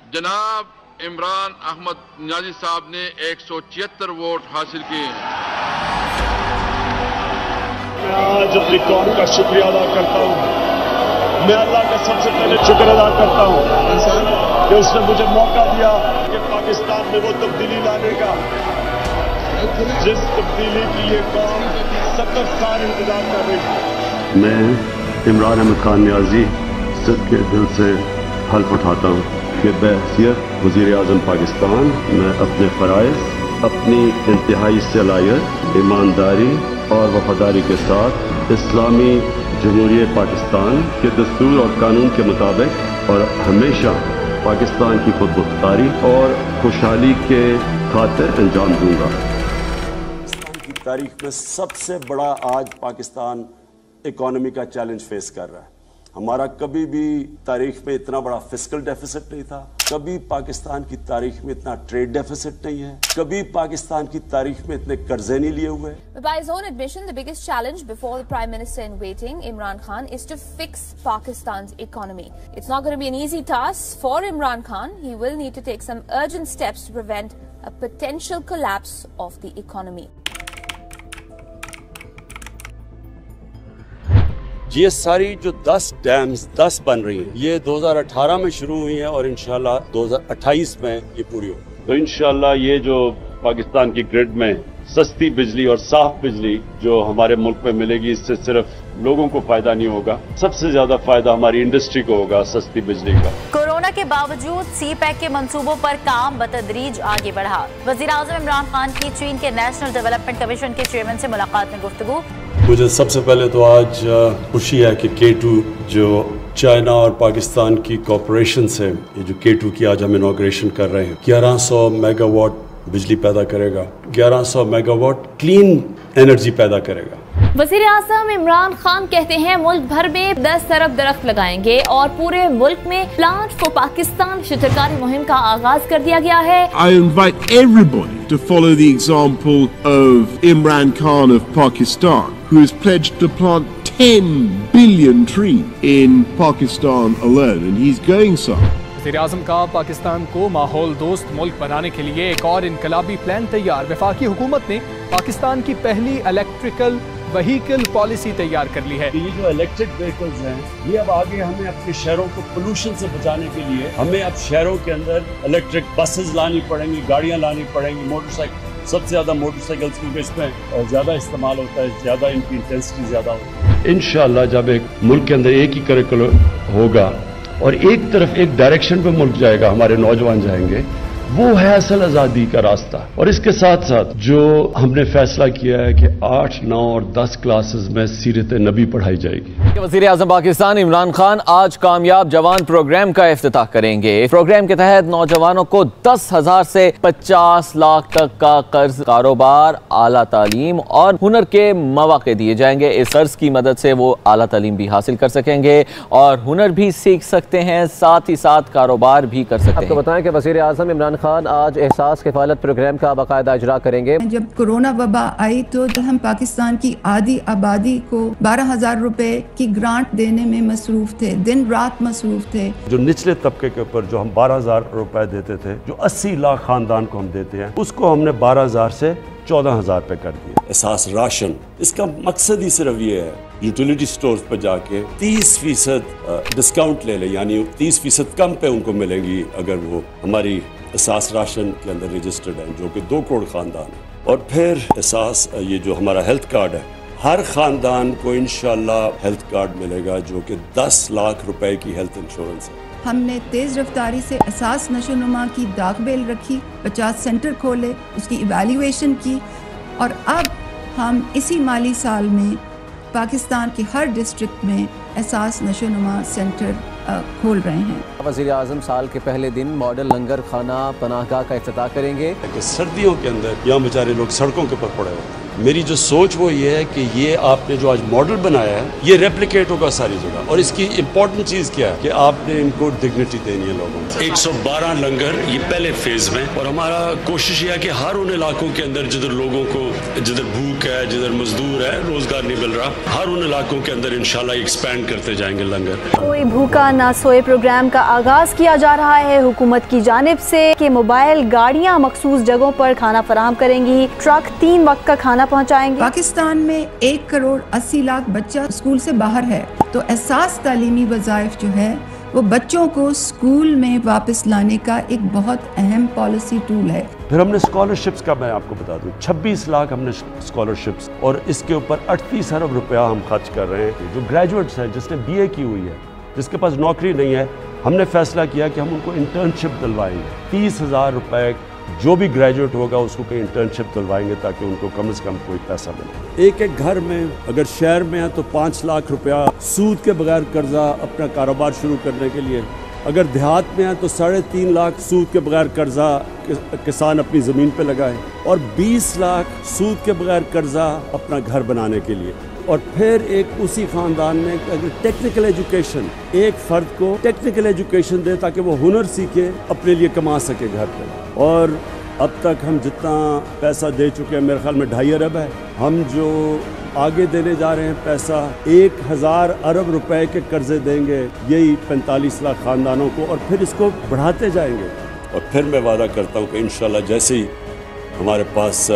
जनाब इमरान अहमद नियाज़ी साहब ने 176 वोट हासिल किए हैं। मैं आज अपनी कौम का शुक्रिया अदा करता हूँ। मैं अल्लाह का सबसे पहले शुक्र अदा करता हूँ कि उसने मुझे मौका दिया कि पाकिस्तान में वो तब्दीली लाने का, जिस तब्दीली की ये कौम 70 साल इंतजार कर रही है। मैं इमरान अहमद खान नियाज़ी सच्चे दिल से हल्फ उठाता हूँ कि बहैसियत वज़ीर-ए-आज़म पाकिस्तान मैं अपने फ़राइज़, अपनी इंतहाई सलाहियत, ईमानदारी और वफादारी के साथ इस्लामी जमहूरियत पाकिस्तान के दस्तूर और कानून के मुताबिक और हमेशा पाकिस्तान की खुद मुख्तारी और खुशहाली के खातिर अंजाम दूंगा। पाकिस्तान की तारीख में सबसे बड़ा आज पाकिस्तान इकोनॉमी का चैलेंज फेस कर रहा है। हमारा कभी भी तारीख में इतना बड़ा फिस्कल डेफिसिट नहीं था, कभी पाकिस्तान की तारीख में इतना ट्रेड डेफिसिट नहीं है, कभी पाकिस्तान की तारीख में इतने कर्जे नहीं लिए हुए। By his own admission, the biggest challenge before the Prime Minister in waiting, Imran Khan, is to fix Pakistan's economy. It's not going to be an easy task for Imran Khan. He will need to take some urgent steps to prevent a potential collapse of the economy. ये सारी जो 10 dams 10 बन रही हैं, ये 2018 में शुरू हुई हैं और इंशाल्लाह 2028 में ये पूरी होगी। तो इंशाल्लाह ये जो पाकिस्तान की ग्रिड में सस्ती बिजली और साफ बिजली जो हमारे मुल्क में मिलेगी, इससे सिर्फ लोगों को फायदा नहीं होगा, सबसे ज्यादा फायदा हमारी इंडस्ट्री को होगा सस्ती बिजली का। कोरोना के बावजूद सी-पैक के मंसूबों पर काम बतदरीज आगे बढ़ा। वज़ीर-ए-आज़म इमरान खान की चीन के नेशनल डेवलपमेंट कमीशन के चेयरमैन से मुलाकात में गुफ्तगू। मुझे सबसे पहले तो आज खुशी है कि K2 जो चाइना और पाकिस्तान की कॉपरेशन से ये जो K2 की आज हम इनॉग्रेशन कर रहे हैं, 1100 मेगावाट बिजली पैदा करेगा, 1100 मेगावाट क्लीन एनर्जी पैदा करेगा। वज़ीर-ए-आज़म इमरान खान कहते हैं मुल्क भर में 10 अरब दरख्त लगाएंगे और पूरे मुल्क में प्लांट फॉर पाकिस्तान शिजरकारी मुहिम का आगाज कर दिया गया है। I invite everybody to follow the example of Imran Khan of Pakistan, who has pledged to plant 10 billion trees in Pakistan alone, and he's going some. वज़ीर-ए-आज़म का पाकिस्तान को माहौल दोस्त मुल्क बनाने के लिए एक और इनकलाबी प्लान तैयार। वफाकी हुकूमत ने पाकिस्तान की पहली इलेक्ट्रिकल व्हीकल पॉलिसी तैयार कर ली है। ये जो इलेक्ट्रिक व्हीकल्स हैं, ये अब आगे हमें अपने शहरों को पोल्यूशन से बचाने के लिए हमें अब शहरों के अंदर इलेक्ट्रिक बसेस लानी पड़ेंगी, गाड़ियाँ लानी पड़ेंगी, मोटरसाइकिल, सबसे ज़्यादा मोटरसाइकिल्स क्योंकि इसमें ज़्यादा इस्तेमाल होता है, ज़्यादा इनकी इंटेंसिटी ज़्यादा होती है। इंशाल्लाह जब एक मुल्क के अंदर एक ही करिकुलम होगा और एक तरफ एक डायरेक्शन पे मुल्क जाएगा, हमारे नौजवान जाएंगे, वो है असल आज़ादी का रास्ता। और इसके साथ साथ जो हमने फैसला किया है कि 8, 9 और 10 क्लासेस में सीरत नबी पढ़ाई जाएगी। वज़ीर-ए-आज़म पाकिस्तान इमरान खान आज कामयाब जवान प्रोग्राम का इफ्तिताह करेंगे। प्रोग्राम के तहत नौजवानों को 10,000 से 50 लाख तक का कर्ज, कारोबार, आला तालीम और हुनर के मौके दिए जाएंगे। इस कर्ज की मदद से वो आला तालीम भी हासिल कर सकेंगे और हुनर भी सीख सकते हैं, साथ ही साथ कारोबार भी कर सकते हैं। आपको बताएं कि वज़ीर-ए-आज़म इमरान खान आज एहसास किफ़ालत प्रोग्राम का बाकायदा इजरा करेंगे। जब कोरोना वबा आई तो हम पाकिस्तान की आधी आबादी को 12,000 रुपए की ग्रांट देने में मसरूफ थे, दिन रात मसरूफ थे। जो निचले तबके के ऊपर जो हम 12,000 रुपए देते थे, जो 80 लाख खानदान को हम देते हैं, उसको हमने 12,000 से 14,000 पे कर दिया। एहसास राशन, इसका मकसद ही सिर्फ ये है यूटिलिटी स्टोर्स पर जाके 30% डिस्काउंट ले लें, यानी 30% कम पे उनको मिलेंगी अगर वो हमारी एहसास राशन के अंदर रजिस्टर्ड है, जो कि 2 करोड़ खानदान है। और फिर एहसास ये जो हमारा हेल्थ कार्ड है, हर खानदान को इंशाल्लाह हेल्थ कार्ड मिलेगा जो कि 10 लाख रुपए की हेल्थ इंश्योरेंस है। हमने तेज रफ्तारी से एहसास नशोनुमा की दागबेल रखी, 50 सेंटर खोले, उसकी इवैल्यूएशन की और अब हम इसी माली साल में पाकिस्तान के हर डिस्ट्रिक्ट में एहसास नशोनुमा सेंटर खोल रहे हैं। वज़ीर-ए-आज़म साल के पहले दिन मॉडल लंगर खाना पनाहगाह का इफ्तिताह करेंगे। सर्दियों के अंदर यहाँ बेचारे लोग सड़कों के ऊपर पड़े होते हैं, मेरी जो सोच वो ये है कि ये आपने जो आज मॉडल बनाया है ये रेप्लिकेट होगा सारी जगह, और इसकी इंपॉर्टेंट चीज क्या है कि आपने इनको डिग्निटी देनी है लोगों को। 112 लंगर ये पहले फेज में, और हमारा कोशिश ये है कि हर उन इलाकों के अंदर जिधर लोगों को, जिधर भूख है, जिधर मजदूर है, रोजगार नहीं मिल रहा, हर उन इलाकों के अंदर इंशाल्लाह एक्सपैंड करते जाएंगे लंगर। कोई भूखा ना सोए प्रोग्राम का आगाज किया जा रहा है हुकूमत की जानिब से कि मोबाइल गाड़ियां मखसूस जगहों पर खाना फराहम करेंगी, ट्रक 3 वक्त का खाना पहुंचाएंगे। पाकिस्तान में 1 करोड़ 80 लाख बच्चा स्कूल से बाहर है, तो एहसास तालीमी वज़ाइफ जो है वो बच्चों को स्कूल में वापस लाने का एक बहुत अहम पॉलिसी टूल है। फिर हमने स्कॉलरशिप्स का, मैं आपको बता दूं, 26 लाख हमने स्कॉलरशिप्स, और इसके ऊपर 38 अरब रुपया हम खर्च कर रहे हैं। जो ग्रेजुएट्स हैं, जिसने BA की हुई है, जिसके पास नौकरी नहीं है, हमने फैसला किया कि हम उनको इंटर्नशिप दिलवाएंगे। 30,000 रुपए जो भी ग्रेजुएट होगा उसको कहीं इंटर्नशिप दिलवाएंगे ताकि उनको कम से कम कोई पैसा मिले। एक एक घर में अगर शहर में है तो 5 लाख रुपया सूद के बगैर कर्जा अपना कारोबार शुरू करने के लिए, अगर देहात में है तो 3.5 लाख सूद के बगैर कर्जा किसान अपनी ज़मीन पे लगाए, और 20 लाख सूद के बगैर कर्जा अपना घर बनाने के लिए। और फिर एक उसी ख़ानदान में अगर टेक्निकल एजुकेशन, एक फ़र्द को टेक्निकल एजुकेशन दे ताकि वो हुनर सीखे, अपने लिए कमा सके घर पर। और अब तक हम जितना पैसा दे चुके हैं, मेरे ख्याल में 2.5 अरब है। हम जो आगे देने जा रहे हैं पैसा, 1000 अरब रुपए के कर्जे देंगे यही 45 लाख ख़ानदानों को, और फिर इसको बढ़ाते जाएंगे। और फिर मैं वादा करता हूँ कि इंशाल्लाह जैसे ही हमारे पास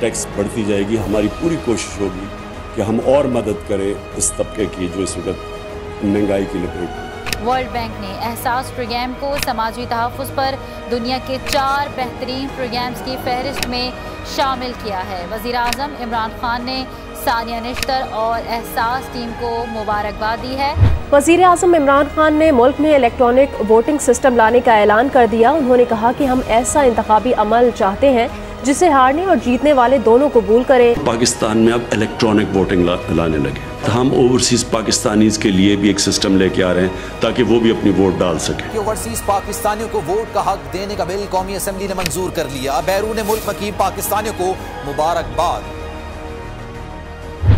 टैक्स बढ़ती जाएगी, हमारी पूरी कोशिश होगी कि हम और मदद करें इस तबके की जो इस वक्त महंगाई की लपेट। वर्ल्ड बैंक ने एहसास प्रोग्राम को समाजी तहफ़्फ़ुज़ पर दुनिया के 4 बेहतरीन प्रोग्राम्स की फहरिस्त में शामिल किया है। वज़ीर-ए-आज़म इमरान खान ने सानिया निश्तर और एहसास टीम को मुबारकबाद दी है। वज़ीर-ए-आज़म इमरान खान ने मुल्क में इलेक्ट्रॉनिक वोटिंग सिस्टम लाने का ऐलान कर दिया। उन्होंने कहा कि हम ऐसा इंतखाबी अमल चाहते हैं जिसे हारने और जीतने वाले दोनों कबूल करें। पाकिस्तान में अब इलेक्ट्रॉनिक वोटिंग लाने लगे, तो हम ओवरसीज पाकिस्तानीज के लिए भी एक सिस्टम लेके आ रहे हैं ताकि वो भी अपनी वोट डाल सके। ओवरसीज पाकिस्तानियों को वोट का हक देने का बिल कौमी असम्बली ने मंजूर कर लिया। बैरून मुल्क मुकीम पाकिस्तानियों को मुबारकबाद।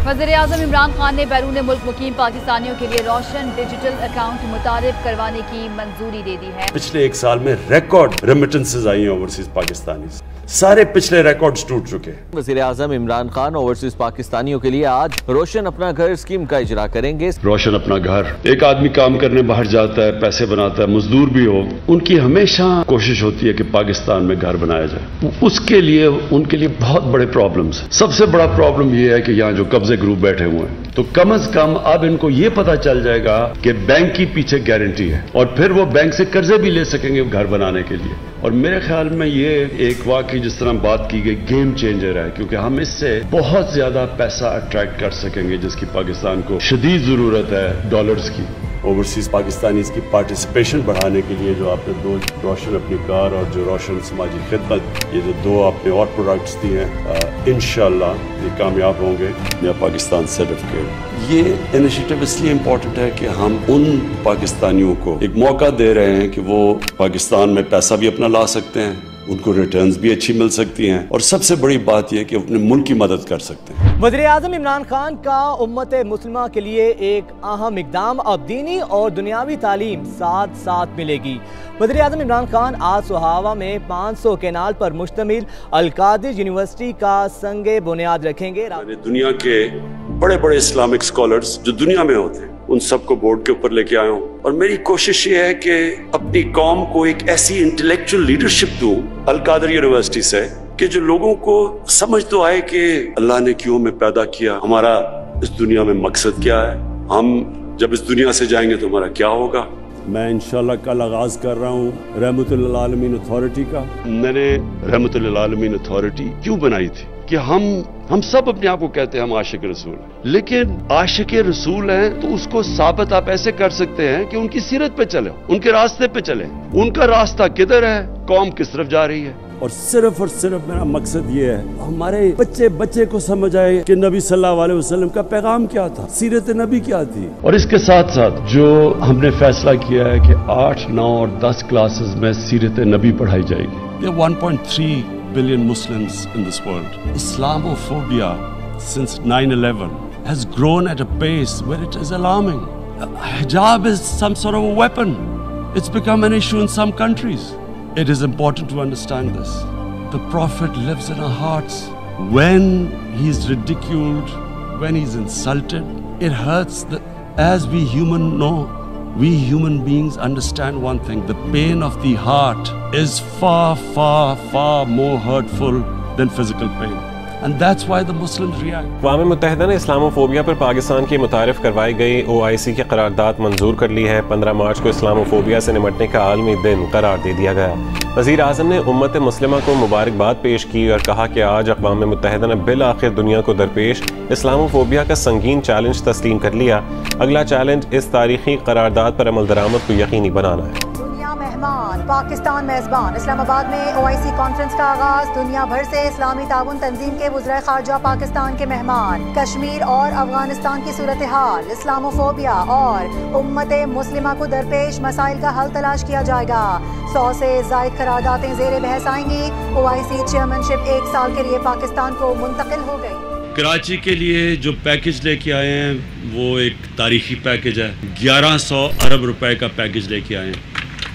वज़ीर-ए-आज़म इमरान खान ने बैरून मुल्क मुकीम पाकिस्तानियों के लिए रोशन डिजिटल अकाउंट मुतारिफ करवाने की मंजूरी दे दी है। पिछले 1 साल में रिकॉर्ड रेमिटेंसेस आई हैं ओवरसीज पाकिस्तानी, सारे पिछले रिकॉर्ड्स टूट चुके। वज़ीर-ए-आज़म इमरान खान ओवरसीज पाकिस्तानियों के लिए आज रोशन अपना घर स्कीम का इजरा करेंगे। रोशन अपना घर, एक आदमी काम करने बाहर जाता है, पैसे बनाता है, मजदूर भी हो, उनकी हमेशा कोशिश होती है कि पाकिस्तान में घर बनाया जाए। उसके लिए उनके लिए बहुत बड़े प्रॉब्लम्स। सबसे बड़ा प्रॉब्लम ये है कि यहाँ जो कब्जे ग्रुप बैठे हुए हैं, तो कम से कम अब इनको ये पता चल जाएगा कि बैंक की पीछे गारंटी है, और फिर वो बैंक से कर्जे भी ले सकेंगे घर बनाने के लिए। और मेरे ख्याल में ये एक वाकई जिस तरह बात की गई गेम चेंजर है, क्योंकि हम इससे बहुत ज्यादा पैसा अट्रैक्ट कर सकेंगे जिसकी पाकिस्तान को शदीद जरूरत है, डॉलर्स की। ओवरसीज पाकिस्तानी की पार्टिसिपेशन बढ़ाने के लिए जो आपने 2 रोशन अपनी कार और जो रोशन समाजी खिदमत, ये जो 2 आपने और प्रोडक्ट्स दिए हैं, इंशाल्लाह ये कामयाब होंगे। या पाकिस्तान सर्टिफिकेट, ये इनिशिएटिव इसलिए इम्पोर्टेंट है कि हम उन पाकिस्तानियों को एक मौका दे रहे हैं कि वो पाकिस्तान में पैसा भी अपना ला सकते हैं, उनको रिटर्न्स भी अच्छी मिल सकती हैं, और सबसे बड़ी बात यह कि अपने मुल्क की मदद कर सकते हैं। वज़ीर-ए-आज़म इमरान खान का उम्मत मुस्लिमा के लिए एक अहम इक़दाम, अब दीनी और दुनियावी तालीम साथ साथ मिलेगी। वज़ीर-ए-आज़म इमरान खान आज सुहावा में 500 केनाल पर मुश्तमिल अल-कादिर यूनिवर्सिटी का संगे बुनियाद रखेंगे। दुनिया के बड़े बड़े इस्लामिक स्कॉलर्स जो दुनिया में होते हैं उन सबको बोर्ड के ऊपर लेके आया हूँ, और मेरी कोशिश ये है कि अपनी कौम को एक ऐसी इंटेलेक्चुअल लीडरशिप दूं अल-कादिर यूनिवर्सिटी से कि जो लोगों को समझ तो आए कि अल्लाह ने क्यों हमें पैदा किया, हमारा इस दुनिया में मकसद क्या है, हम जब इस दुनिया से जाएंगे तो हमारा क्या होगा। मैं इंशाल्लाह कल आगाज कर रहा हूँ रहमतुल आलमीन अथॉरिटी का। मैंने रहमतुल आलमीन अथॉरिटी क्यों बनाई थी कि हम सब अपने आप को कहते हैं हम आशिक रसूल हैं, लेकिन आशिक रसूल हैं तो उसको साबित आप ऐसे कर सकते हैं कि उनकी सीरत पे चले, उनके रास्ते पे चले, उनका रास्ता किधर है, कौम किस तरफ जा रही है। और सिर्फ मेरा मकसद ये है हमारे बच्चे को समझ आए कि नबी सल्लल्लाहु अलैहि वसल्लम का पैगाम क्या था, सीरत नबी क्या थी। और इसके साथ साथ जो हमने फैसला किया है कि 8, 9 और 10 क्लासेस में सीरत नबी पढ़ाई जाएगी। 1.3 billion Muslims in this world. Islamophobia since 9/11 has grown at a pace where it is alarming. Hijab is some sort of a weapon. It's become an issue in some countries. It is important to understand this. The Prophet lives in our hearts. When he is ridiculed, when he is insulted, it hurts. As we human beings understand one thing: the pain of the heart is far, far, far more hurtful than physical pain. And that's why the Muslims react. اقوام متحدہ نے Islamophobia پر پاکستان کی متعارف کروائی گئی OIC کی قرارداد منظور کر لی ہے. 15 مارچ کو اسلاموفوبیا سے نمٹنے کا عالمی دن قرار دے دیا گیا. وزیر اعظم نے امت مسلمہ کو مبارکباد پیش کی اور کہا کہ آج اقوام متحدہ نے بالآخر دنیا کو درپیش اسلاموفوبیا کا سنگین چیلنج تسلیم کر لیا. اگلا چیلنج اس تاریخی قرارداد پر عمل درآمد کو یقینی بنانا ہے. مہمان پاکستان میزبان. اسلام آباد میں OIC کانفرنس کا آغاز. دنیا بھر سے اسلامی تعاون تنظیم کے وزرائے خارجہ پاکستان کے مہمان. کشمیر اور افغانستان کی صورتحال، اسلاموفوبیا اور امت مسلمہ کو درپیش مسائل کا حل تلاش کیا جائے گا. 100 سے زائد قراردادیں زیر بحث آئیں گی. OIC چیئرمینشپ 1 سال کے لیے پاکستان کو منتقل ہو گئی. کراچی کے لیے جو پیکج لے کے آئے ہیں وہ ایک تاریخی پیکج ہے. 1100 ارب روپے کا پیکج لے کے آئے ہیں.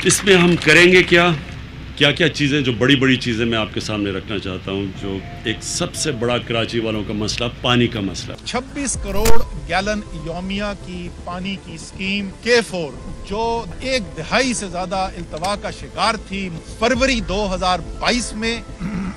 اس میں ہم کریں گے کیا چیزیں، جو بڑی چیزیں میں آپ کے سامنے رکھنا چاہتا ہوں. جو ایک سب سے بڑا کراچی والوں کا مسئلہ پانی کا مسئلہ. 26 کروڑ گیلن یومیہ کی پانی کی اسکیم K4 جو 1 دہائی سے زیادہ التوا کا شکار تھی، فروری 2022 میں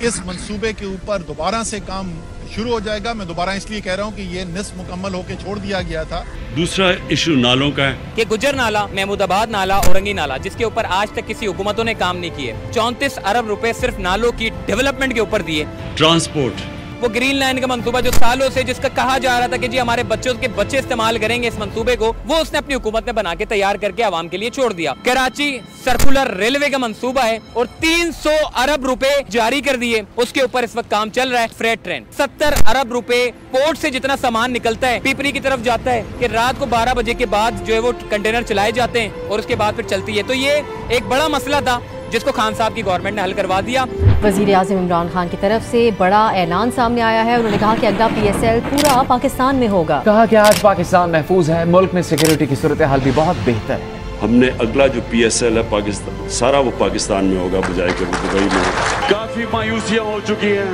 اس منصوبے کے اوپر دوبارہ سے کام شروع ہو جائے گا. میں دوبارہ اس لیے کہہ رہا ہوں کہ یہ نصف مکمل ہو کے چھوڑ دیا گیا تھا. دوسرا ایشو نالوں کا ہے کہ گجر نالا، محمود آباد نالا، اورنگی نالا، جس کے اوپر آج تک کسی حکومتوں نے کام نہیں کیے. 34 ارب روپے صرف نالوں کی ڈیولپمنٹ کے اوپر دیے. ٹرانسپورٹ، وہ گرین لائن کا منصوبہ جو سالوں سے جس کا کہا جا رہا تھا کہ جی ہمارے بچوں کے بچے استعمال کریں گے اس منصوبے کو، وہ اس نے اپنی حکومت نے بنا کے تیار کر کے عوام کے لیے چھوڑ دیا. کراچی سرکولر ریلوے کا منصوبہ ہے اور 300 ارب روپے جاری کر دیے. اس کے اوپر اس وقت کام چل رہا ہے. فریٹ ٹرین 70 ارب روپے پورٹ سے جتنا سامان نکلتا ہے پیپری کی طرف جاتا ہے کہ رات کو 12 بجے کے بعد جو ہے وہ کنٹینر چلائے جاتے ہیں اور اس کے بعد پھر چلتی ہے. تو یہ ایک بڑا مسئلہ تھا جس کو خان صاحب کی گورنمنٹ نے حل کروا دیا. وزیر اعظم عمران خان کی طرف سے بڑا اعلان سامنے آیا ہے. انہوں نے کہا کہ اگلا PSL پورا پاکستان میں ہوگا. کہا کہ آج پاکستان محفوظ ہے، ملک میں سیکیورٹی کی صورتحال بھی بہت بہتر ہے. ہم نے اگلا جو PSL ہے پاکستان سارا وہ پاکستان میں ہوگا بجائے کہ دبئی میں. کافی مایوسیاں ہو چکی ہیں.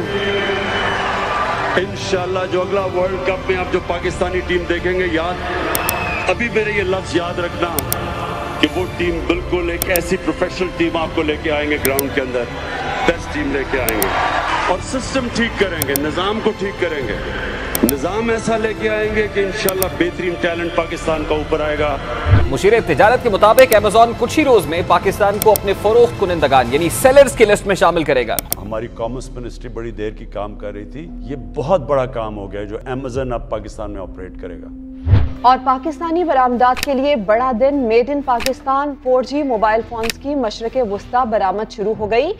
انشاءاللہ جو اگلا ورلڈ کپ میں آپ جو پاکستانی ٹیم دیکھیں گے، ابھی میرے یہ لفظ یاد رکھنا کہ وہ ٹیم بالکل ایک ایسی پروفیشنل ٹیم آپ کو لے کے آئیں گے، گراؤنڈ کے اندر بیسٹ ٹیم لے کے آئیں گے اور سسٹم ٹھیک کریں گے، نظام کو ٹھیک کریں گے. نظام ایسا لے کے آئیں گے کہ انشاءاللہ بہترین ٹیلنٹ پاکستان کا اوپر آئے گا. مشیر تجارت کے مطابق ایمیزون کچھ ہی روز میں پاکستان کو اپنے فروخت کنندگان یعنی سیلرز کی لسٹ میں شامل کرے گا. ہماری کامرس منسٹری بڑی دیر کی کام کر رہی تھی. یہ بہت بڑا کام ہو گیا جو ایمیزون اب پاکستان میں آپریٹ کرے گا. اور پاکستانی برآمدات کے لیے بڑا دن. Made in Pakistan 4G mobile phones کی مشرق وسطی برآمد شروع ہو گئی.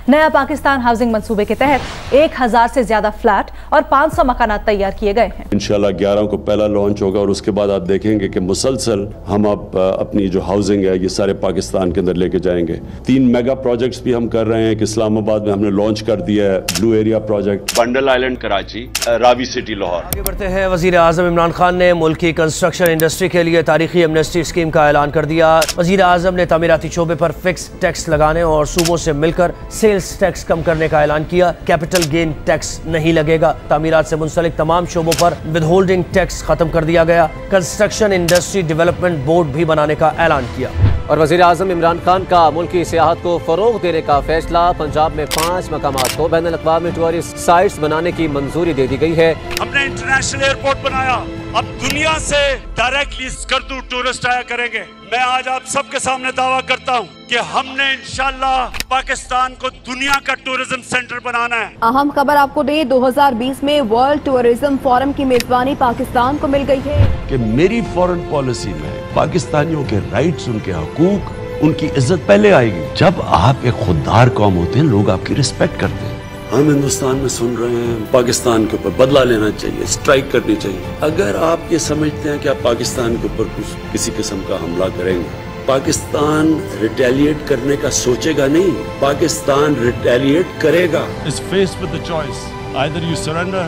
نیا پاکستان ہاؤسنگ منصوبے کے تحت 1000 سے زیادہ فلیٹ اور 500 مکانات تیار کیے گئے ہیں. انشاءاللہ 11 کو پہلا لانچ ہوگا اور اس کے بعد آپ دیکھیں گے کہ مسلسل ہم اب اپنی جو ہاؤسنگ ہے یہ سارے پاکستان کے اندر لے کے جائیں گے. 3 میگا پروجیکٹس بھی ہم کر رہے ہیں کہ اسلام آباد میں ہم نے لانچ کر دیا ہے blue area project, Bundal island Karachi, Ravi city Lahore. آگے بڑھتے ہیں. وزیر اعظم عمران خان نے ملک کی کنسٹرکشن انڈسٹری کے لیے تاریخی ایمنسٹی اسکیم کا اعلان کر دیا. وزیر اعظم نے تعمیراتی شعبے پر فکس ٹیکس لگانے اور صوبوں سے مل کر سیلز ٹیکس کم کرنے کا اعلان کیا. کیپٹل گین ٹیکس نہیں لگے گا. تعمیرات سے منسلک تمام شعبوں پر ود ہولڈنگ ٹیکس ختم کر دیا گیا. کنسٹرکشن انڈسٹری ڈیولپمنٹ بورڈ بھی بنانے کا اعلان کیا. اور وزیر اعظم عمران خان کا ملکی سیاحت کو فروغ دینے کا فیصلہ. پنجاب میں 5 مقامات کو بین الاقوامی ٹورسٹ سائٹس بنانے کی منظوری دے دی گئی ہے. ہم نے انٹرنیشنل ایئرپورٹ بنایا. اب دنیا سے ڈائریکٹلی اسکردو ٹورسٹ آیا کریں گے. میں آج آپ سب کے سامنے دعویٰ کرتا ہوں کہ ہم نے انشاءاللہ پاکستان کو دنیا کا ٹورزم سینٹر بنانا ہے. اہم خبر آپ کو دے 2020 میں ورلڈ ٹورزم فورم کی میزبانی پاکستان کو مل گئی ہے. کہ میری فورن پالیسی میں پاکستانیوں کے رائٹس، ان کے حقوق، ان کی عزت پہلے آئے گی. جب آپ ایک خوددار قوم ہوتے ہیں لوگ آپ کی رسپیکٹ کرتے ہیں. ہم ہندوستان میں سن رہے ہیں پاکستان کے اوپر بدلہ لینا چاہیے، اسٹرائک کرنی چاہیے. اگر آپ یہ سمجھتے ہیں کہ آپ پاکستان کے اوپر کسی قسم کا حملہ کریں گے، पाकिस्तान रिटेलिएट करने का सोचेगा नहीं, पाकिस्तान रिटेलिएट करेगा. Is faced with the choice. Either you surrender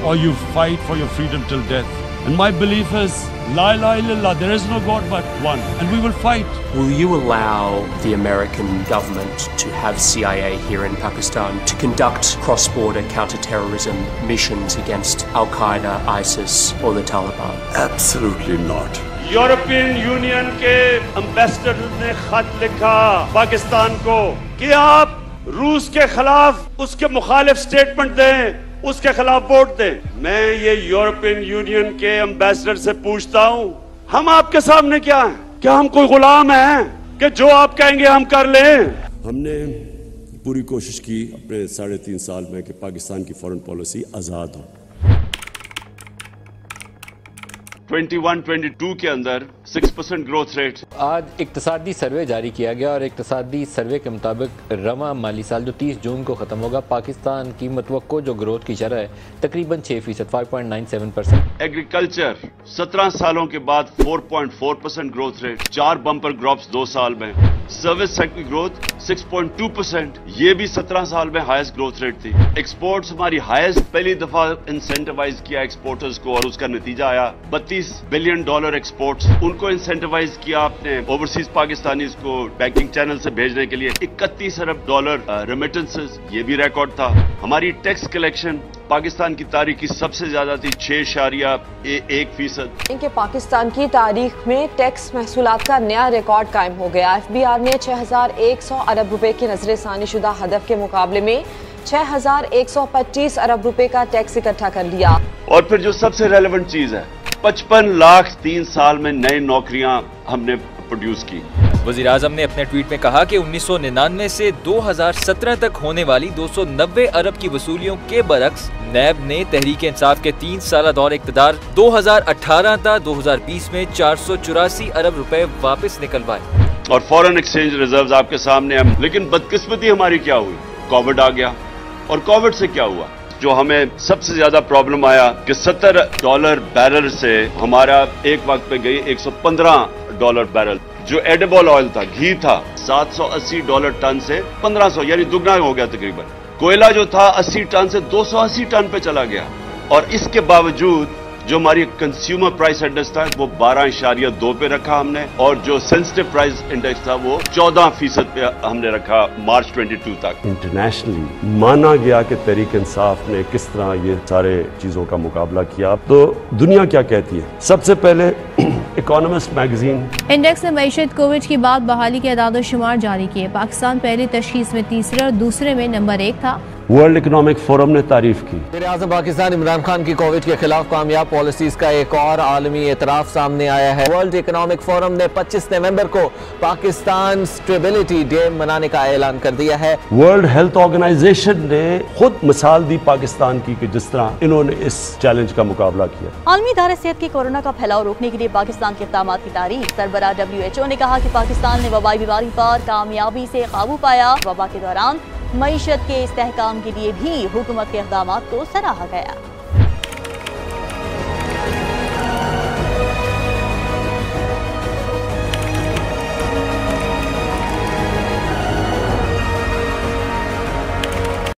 or you fight for your freedom till death. And my belief is, La ilaha illallah, there is no God but one, and we will fight. Will you allow the American government to have CIA here in Pakistan to conduct cross-border counter-terrorism missions against Al-Qaeda, ISIS or the Taliban? Absolutely not. European union के ambassador ने खत लिखा पाकिस्तान को कि आप रूस के खिलाफ उसके मुखालिफ स्टेटमेंट दें, उसके खिलाफ वोट दें. मैं ये यूरोपियन यूनियन के एम्बेसडर से पूछता हूँ, हम आपके सामने क्या हैं? क्या हम कोई गुलाम हैं कि जो आप कहेंगे हम कर लें? हमने पूरी कोशिश की अपने 3.5 साल में कि पाकिस्तान की फॉरेन पॉलिसी आज़ाद हो. 21-22 के अंदर 6% ग्रोथ रेट. आज इक्तसादी सर्वे जारी किया गया और इक्तसादी सर्वे के मुताबिक रवा माली साल जो 30 जून को ख़त्म होगा, पाकिस्तान की मतवक्को जो ग्रोथ की शरह है तकरीबन 6%, 5.97%. एग्रीकल्चर 17 सालों के बाद 4.4% ग्रोथ रेट, 4 बम्पर क्रॉप्स 2 साल में. सर्विस सेक्टर की ग्रोथ 6.2%, ये भी 17 साल में हाईएस्ट ग्रोथ रेट थी. एक्सपोर्ट्स हमारी हाईएस्ट, पहली दफा इंसेंटिवाइज किया एक्सपोर्टर्स को और उसका नतीजा आया $32 बिलियन एक्सपोर्ट्स. उनको इंसेंटिवाइज किया आपने ओवरसीज पाकिस्तानीज को बैंकिंग चैनल से भेजने के लिए. $31 अरब रेमिटेंसेस, ये भी रिकॉर्ड था. हमारी टैक्स कलेक्शन पाकिस्तान की तारीख की सबसे ज्यादा थी, 6.1%. इनके पाकिस्तान की तारीख में टैक्स महसूलात का नया रिकॉर्ड कायम हो गया. FBR ने 6,100 अरब रुपए की नजरसानी शुदा हदफ के मुकाबले में 6,125 अरब रुपए का टैक्स इकट्ठा कर लिया. और फिर जो सबसे रेलेवेंट चीज है, 55 लाख 3 साल में नई नौकरियां हमने प्रोड्यूस की. वज़ीर आज़म ने अपने ट्वीट में कहा कि 1999 से 2017 तक होने वाली 290 अरब की वसूलियों के बरक्स नैब ने तहरीक इंसाफ के 3 साल दौर इक़्तिदार 2018 था 2020 में 484 अरब रुपए वापस निकलवाए. और फॉरेन एक्सचेंज रिजर्व्स आपके सामने हैं. लेकिन बदकिस्मती हमारी क्या हुई, कोविड आ गया. और कोविड से क्या हुआ, जो हमें सबसे ज्यादा प्रॉब्लम आया कि $70 बैरल से हमारा एक वक्त पे गई $115 बैरल. जो एडिबल ऑयल था, घी था, $780 टन से 1500, यानी दुगना हो गया तकरीबन. कोयला जो था 80 टन से 280 टन पे चला गया. और इसके बावजूद जो हमारी कंज्यूमर प्राइस इंडेक्स था वो 12.2 पे रखा हमने, और जो सेंसिटिव प्राइस इंडेक्स था वो 14% पे हमने रखा मार्च 22 तक. इंटरनेशनली माना गया कि तहरीक इंसाफ ने किस तरह ये सारे चीजों का मुकाबला किया. तो दुनिया क्या कहती है? सबसे पहले इकोनॉमिस्ट मैगजीन इंडेक्स ने मईशत कोविड के बाद बहाली के अदाद-ओ-शुमार जारी किए. पाकिस्तान पहली तशखीस में तीसरे और दूसरे में नंबर 1 था. वर्ल्ड इकोनॉमिक फोरम ने तारीफ की. वज़ीर-ए-आज़म पाकिस्तान इमरान खान की कोविड के खिलाफ कामयाब पॉलिसीज का एक और आलमी एतराफ सामने आया है. वर्ल्ड इकोनॉमिक फोरम ने 25 नवंबर को पाकिस्तान स्टेबिलिटी डे मनाने का ऐलान कर दिया है. वर्ल्ड हेल्थ ऑर्गेनाइजेशन ने खुद मिसाल दी पाकिस्तान की कि जिस तरह इन्होंने इस चैलेंज का मुकाबला किया. आलमी इदारे सेहत की कोरोना का फैलाव रोकने के लिए पाकिस्तान के इक़दामात की तारीफ. सरबराह WHO ने कहा कि पाकिस्तान ने वबाई बीमारी पर कामयाबी से काबू पाया. वबा के दौरान मईशत के इस्तेहकाम के लिए भी हुकूमत के इक़दामात को सराहा गया.